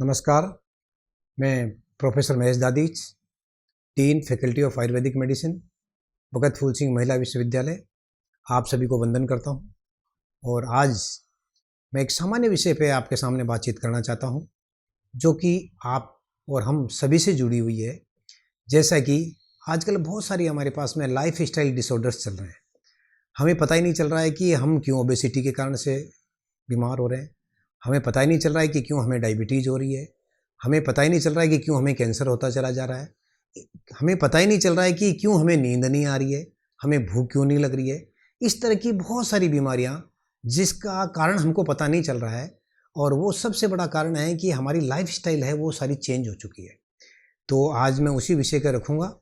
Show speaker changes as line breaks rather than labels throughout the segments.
नमस्कार, मैं professor Mahesh Dadhich, dean faculty of Ayurvedic medicine, Bhagat Phool Singh महिला विश्वविद्यालय, आप सभी को वंदन करता हूं। और आज मैं एक सामान्य विषय पे आपके सामने बातचीत करना चाहता हूं, जो कि आप और हम सभी से जुड़ी हुई है। जैसा कि आजकल बहुत सारी हमारे पास में लाइफ स्टाइल डिसऑर्डर्स चल रहे हैं। हमें पता ही नहीं चल रहा है कि हम क्यों ओबेसिटी के कारण से बीमार हो रहे हैं। हमें पता ही नहीं चल रहा है कि क्यों हमें डायबिटीज़ हो रही है। हमें पता ही नहीं चल रहा है कि क्यों हमें कैंसर होता चला जा रहा है। हमें पता ही नहीं चल रहा है कि क्यों हमें नींद नहीं आ रही है, हमें भूख क्यों नहीं लग रही है। इस तरह की बहुत सारी बीमारियां जिसका कारण हमको पता नहीं चल रहा है, और वो सबसे बड़ा कारण है कि हमारी लाइफस्टाइल है वो सारी चेंज हो चुकी है। तो आज मैं उसी विषय का रखूँगा।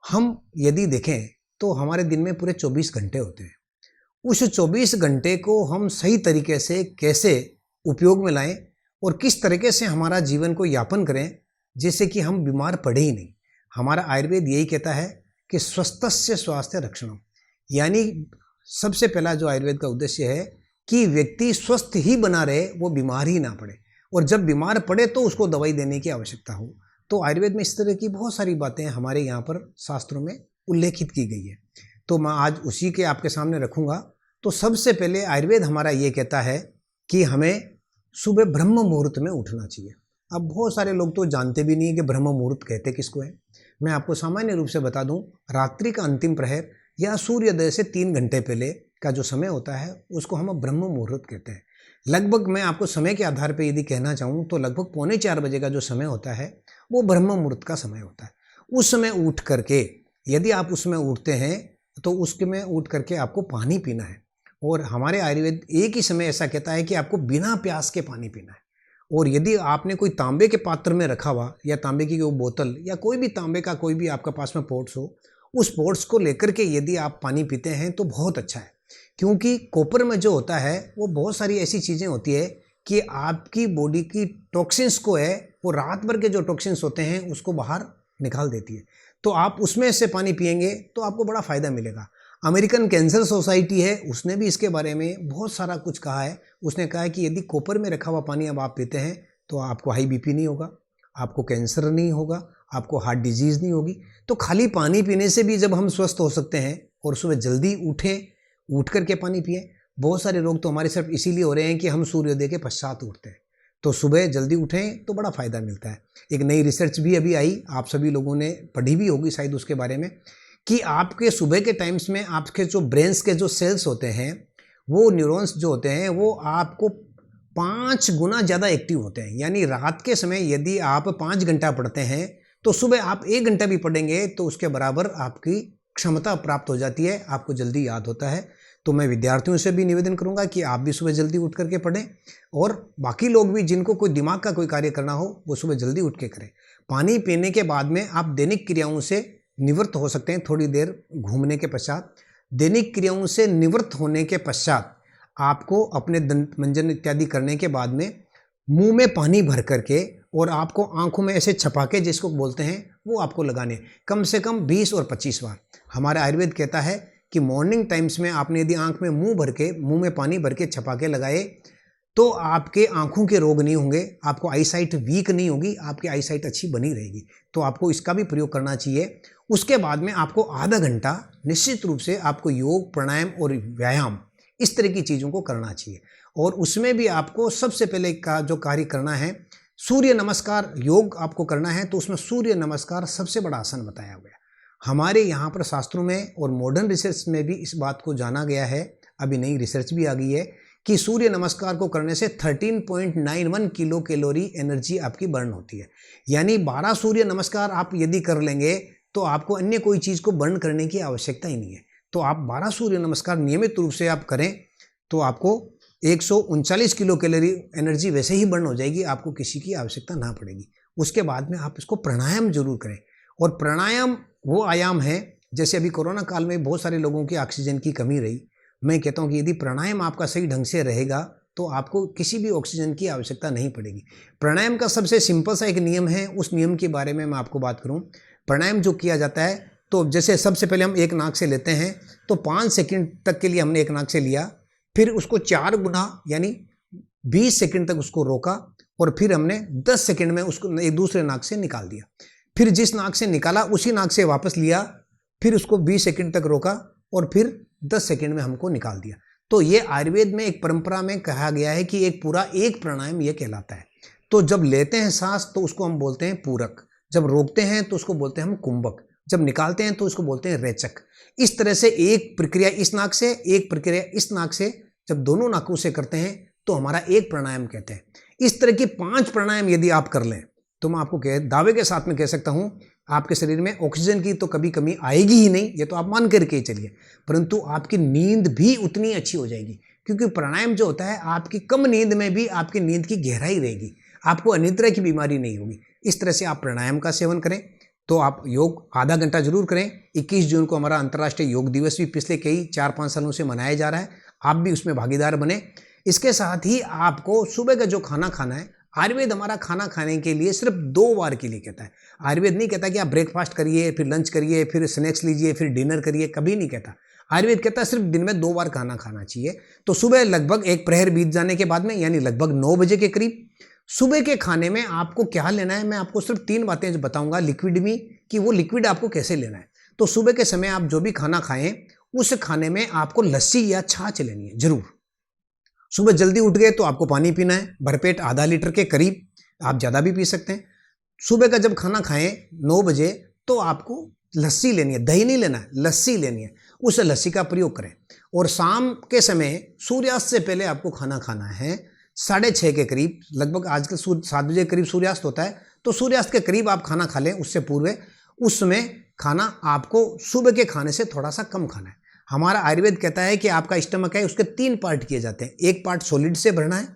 हम यदि देखें तो हमारे दिन में पूरे 24 घंटे होते हैं। उस 24 घंटे को हम सही तरीके से कैसे उपयोग में लाएं और किस तरीके से हमारा जीवन को यापन करें जिससे कि हम बीमार पड़े ही नहीं। हमारा आयुर्वेद यही कहता है कि स्वस्थस्य स्वास्थ्य रक्षणम, यानी सबसे पहला जो आयुर्वेद का उद्देश्य है कि व्यक्ति स्वस्थ ही बना रहे, वो बीमार ही ना पड़े, और जब बीमार पड़े तो उसको दवाई देने की आवश्यकता हो। तो आयुर्वेद में इस तरह की बहुत सारी बातें हमारे यहाँ पर शास्त्रों में उल्लेखित की गई है। तो मैं आज उसी के आपके सामने रखूँगा। तो सबसे पहले आयुर्वेद हमारा ये कहता है कि हमें सुबह ब्रह्म मुहूर्त में उठना चाहिए। अब बहुत सारे लोग तो जानते भी नहीं है कि ब्रह्म मुहूर्त कहते किसको है। मैं आपको सामान्य रूप से बता दूं, रात्रि का अंतिम प्रहर या सूर्योदय से 3 घंटे पहले का जो समय होता है उसको हम ब्रह्म मुहूर्त कहते हैं। लगभग मैं आपको समय के आधार पर यदि कहना चाहूँ तो लगभग 3:45 बजे का जो समय होता है वो ब्रह्म मुहूर्त का समय होता है। उस समय उठ करके यदि आप उसमें उठते हैं तो उसमें उठ करके आपको पानी पीना है। और हमारे आयुर्वेद एक ही समय ऐसा कहता है कि आपको बिना प्यास के पानी पीना है। और यदि आपने कोई तांबे के पात्र में रखा हुआ या तांबे की कोई बोतल या कोई भी तांबे का कोई भी आपके पास में पोर्ट्स हो, उस पोर्ट्स को लेकर के यदि आप पानी पीते हैं तो बहुत अच्छा है। क्योंकि कॉपर में जो होता है वो बहुत सारी ऐसी चीज़ें होती है कि आपकी बॉडी की टॉक्सिन्स को है, वो रात भर के जो टॉक्सिन्स होते हैं उसको बाहर निकाल देती है। तो आप उसमें से पानी पिएंगे तो आपको बड़ा फ़ायदा मिलेगा। अमेरिकन कैंसर सोसाइटी है, उसने भी इसके बारे में बहुत सारा कुछ कहा है। उसने कहा है कि यदि कॉपर में रखा हुआ पानी अब आप पीते हैं तो आपको हाई बीपी नहीं होगा, आपको कैंसर नहीं होगा, आपको हार्ट डिजीज़ नहीं होगी। तो खाली पानी पीने से भी जब हम स्वस्थ हो सकते हैं, और सुबह जल्दी उठें, उठ करके पानी पिएं। बहुत सारे लोग तो हमारे सिर्फ इसीलिए हो रहे हैं कि हम सूर्योदय के पश्चात उठते हैं। तो सुबह जल्दी उठें तो बड़ा फ़ायदा मिलता है। एक नई रिसर्च भी अभी आई, आप सभी लोगों ने पढ़ी भी होगी शायद उसके बारे में, कि आपके सुबह के टाइम्स में आपके जो ब्रेन्स के जो सेल्स होते हैं, वो न्यूरॉन्स जो होते हैं वो आपको 5 गुना ज़्यादा एक्टिव होते हैं। यानी रात के समय यदि आप 5 घंटा पढ़ते हैं तो सुबह आप 1 घंटा भी पढ़ेंगे तो उसके बराबर आपकी क्षमता प्राप्त हो जाती है, आपको जल्दी याद होता है। तो मैं विद्यार्थियों से भी निवेदन करूंगा कि आप भी सुबह जल्दी उठ करके पढ़ें, और बाकी लोग भी जिनको कोई दिमाग का कोई कार्य करना हो वो सुबह जल्दी उठ के करें। पानी पीने के बाद में आप दैनिक क्रियाओं से निवृत्त हो सकते हैं। थोड़ी देर घूमने के पश्चात, दैनिक क्रियाओं से निवृत्त होने के पश्चात आपको अपने दंत मंजन इत्यादि करने के बाद में मुंह में पानी भर करके और आपको आंखों में ऐसे छपाके जिसको बोलते हैं वो आपको लगाने, कम से कम 20 और 25 बार। हमारा आयुर्वेद कहता है कि मॉर्निंग टाइम्स में आपने यदि आंख में मुंह में पानी भर के छपाके लगाए तो आपके आंखों के रोग नहीं होंगे, आपको आईसाइट वीक नहीं होगी, आपकी आईसाइट अच्छी बनी रहेगी। तो आपको इसका भी प्रयोग करना चाहिए। उसके बाद में आपको आधा घंटा निश्चित रूप से आपको योग, प्राणायाम और व्यायाम इस तरह की चीज़ों को करना चाहिए। और उसमें भी आपको सबसे पहले का जो कार्य करना है, सूर्य नमस्कार योग आपको करना है, तो उसमें सूर्य नमस्कार सबसे बड़ा आसन बताया गया। हमारे यहाँ पर शास्त्रों में और मॉडर्न रिसर्च में भी इस बात को जाना गया है, अभी नई रिसर्च भी आ गई है कि सूर्य नमस्कार को करने से 13.91 किलो कैलोरी एनर्जी आपकी बर्न होती है। यानी 12 सूर्य नमस्कार आप यदि कर लेंगे तो आपको अन्य कोई चीज़ को बर्न करने की आवश्यकता ही नहीं है। तो आप 12 सूर्य नमस्कार नियमित रूप से आप करें तो आपको 139 किलो कैलोरी एनर्जी वैसे ही बर्न हो जाएगी, आपको किसी की आवश्यकता ना पड़ेगी। उसके बाद में आप इसको प्राणायाम जरूर करें। और प्राणायाम वो आयाम है, जैसे अभी कोरोना काल में बहुत सारे लोगों की ऑक्सीजन की कमी रही, मैं कहता हूँ कि यदि प्राणायाम आपका सही ढंग से रहेगा तो आपको किसी भी ऑक्सीजन की आवश्यकता नहीं पड़ेगी। प्राणायाम का सबसे सिंपल सा एक नियम है, उस नियम के बारे में मैं आपको बात करूँ। प्राणायाम जो किया जाता है, तो जैसे सबसे पहले हम एक नाक से लेते हैं, तो 5 सेकंड तक के लिए हमने एक नाक से लिया, फिर उसको 4 गुना यानी 20 सेकंड तक उसको रोका, और फिर हमने 10 सेकंड में उसको एक दूसरे नाक से निकाल दिया। फिर जिस नाक से निकाला उसी नाक से वापस लिया, फिर उसको 20 सेकंड तक रोका और फिर 10 सेकंड में हमको निकाल दिया। तो ये आयुर्वेद में एक परंपरा में कहा गया है कि एक पूरा एक प्राणायाम ये कहलाता है। तो जब लेते हैं सांस तो उसको हम बोलते हैं पूरक, जब रोकते हैं तो उसको बोलते हैं हम कुंभक, जब निकालते हैं तो उसको बोलते हैं रेचक। इस तरह से एक प्रक्रिया इस नाक से, एक प्रक्रिया इस नाक से, जब दोनों नाकों से करते हैं तो हमारा एक प्राणायाम कहते हैं। इस तरह के 5 प्राणायाम यदि आप कर लें तो मैं आपको दावे के साथ में कह सकता हूं आपके शरीर में ऑक्सीजन की तो कभी कमी आएगी ही नहीं, ये तो आप मान करके चलिए, परंतु आपकी नींद भी उतनी अच्छी हो जाएगी। क्योंकि प्राणायाम जो होता है आपकी कम नींद में भी आपकी नींद की गहराई रहेगी, आपको अनिद्रा की बीमारी नहीं होगी। इस तरह से आप प्राणायाम का सेवन करें। तो आप योग आधा घंटा जरूर करें। 21 जून को हमारा अंतर्राष्ट्रीय योग दिवस भी पिछले कई 4-5 सालों से मनाया जा रहा है, आप भी उसमें भागीदार बने। इसके साथ ही आपको सुबह का जो खाना खाना है, आयुर्वेद हमारा खाना खाने के लिए सिर्फ 2 बार के लिए कहता है। आयुर्वेद नहीं कहता कि आप ब्रेकफास्ट करिए, फिर लंच करिए, फिर स्नैक्स लीजिए, फिर डिनर करिए, कभी नहीं कहता। आयुर्वेद कहता है सिर्फ दिन में 2 बार खाना खाना चाहिए। तो सुबह लगभग एक प्रहर बीत जाने के बाद में, यानी लगभग 9 बजे के करीब सुबह के खाने में आपको क्या लेना है, मैं आपको सिर्फ 3 बातें बताऊंगा लिक्विड में, कि वो लिक्विड आपको कैसे लेना है। तो सुबह के समय आप जो भी खाना खाएं उस खाने में आपको लस्सी या छाछ लेनी है जरूर। सुबह जल्दी उठ गए तो आपको पानी पीना है भरपेट, आधा लीटर के करीब, आप ज़्यादा भी पी सकते हैं। सुबह का जब खाना खाएं 9 बजे तो आपको लस्सी लेनी है, दही नहीं लेना है, लस्सी लेनी है, उस लस्सी का प्रयोग करें। और शाम के समय सूर्यास्त से पहले आपको खाना खाना है 6:30 के करीब, लगभग आजकल 7 बजे के करीब सूर्यास्त होता है, तो सूर्यास्त के करीब आप खाना खा लें, उससे पूर्व उस समय खाना आपको सुबह के खाने से थोड़ा सा कम खाना है। हमारा आयुर्वेद कहता है कि आपका स्टमक है उसके 3 पार्ट किए जाते हैं, एक पार्ट सॉलिड से भरना है,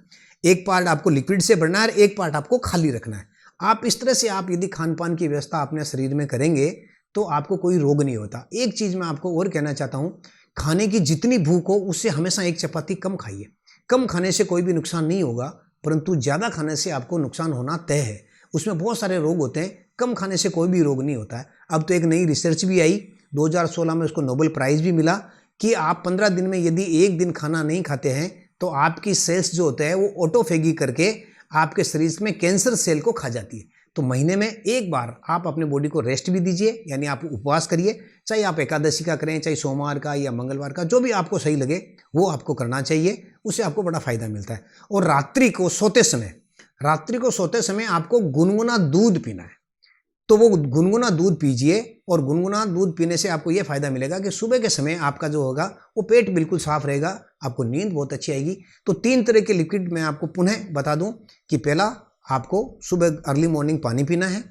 एक पार्ट आपको लिक्विड से भरना है और एक पार्ट आपको खाली रखना है। आप इस तरह से आप यदि खान पान की व्यवस्था अपने शरीर में करेंगे तो आपको कोई रोग नहीं होता। एक चीज़ मैं आपको और कहना चाहता हूँ, खाने की जितनी भूख हो उससे हमेशा एक चपाती कम खाइए। कम खाने से कोई भी नुकसान नहीं होगा, परंतु ज़्यादा खाने से आपको नुकसान होना तय है। उसमें बहुत सारे रोग होते हैं, कम खाने से कोई भी रोग नहीं होता है। अब तो एक नई रिसर्च भी आई, 2016 में उसको नोबेल प्राइज़ भी मिला कि आप 15 दिन में यदि एक दिन खाना नहीं खाते हैं तो आपकी सेल्स जो होते हैं वो ऑटोफेगी करके आपके शरीर में कैंसर सेल को खा जाती है। तो महीने में एक बार आप अपने बॉडी को रेस्ट भी दीजिए, यानी आप उपवास करिए, चाहे आप एकादशी का करें, चाहे सोमवार का या मंगलवार का, जो भी आपको सही लगे वो आपको करना चाहिए, उससे आपको बड़ा फायदा मिलता है। और रात्रि को सोते समय आपको गुनगुना दूध पीना है, तो वो गुनगुना दूध पीजिए। और गुनगुना दूध पीने से आपको ये फायदा मिलेगा कि सुबह के समय आपका जो होगा वो पेट बिल्कुल साफ रहेगा, आपको नींद बहुत अच्छी आएगी। तो 3 तरह के लिक्विड मैं आपको पुनः बता दूं कि पहला आपको सुबह अर्ली मॉर्निंग पानी पीना है।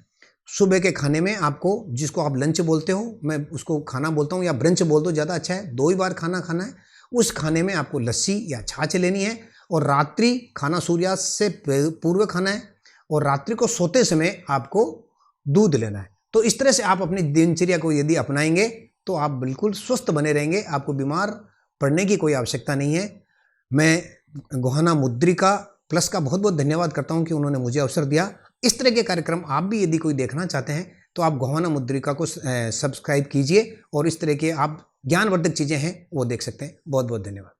सुबह के खाने में आपको, जिसको आप लंच बोलते हो, मैं उसको खाना बोलता हूँ या ब्रंच बोल दो ज़्यादा अच्छा है, 2 ही बार खाना खाना है। उस खाने में आपको लस्सी या छाछ लेनी है। और रात्रि खाना सूर्यास्त से पूर्व खाना है और रात्रि को सोते समय आपको दूध लेना है। तो इस तरह से आप अपनी दिनचर्या को यदि अपनाएंगे तो आप बिल्कुल स्वस्थ बने रहेंगे, आपको बीमार पड़ने की कोई आवश्यकता नहीं है। मैं गोहाना मुद्रिका प्लस का बहुत बहुत धन्यवाद करता हूं कि उन्होंने मुझे अवसर दिया। इस तरह के कार्यक्रम आप भी यदि कोई देखना चाहते हैं तो आप गोहाना मुद्रिका को सब्सक्राइब कीजिए और इस तरह के आप ज्ञानवर्धक चीज़ें हैं वो देख सकते हैं। बहुत बहुत धन्यवाद।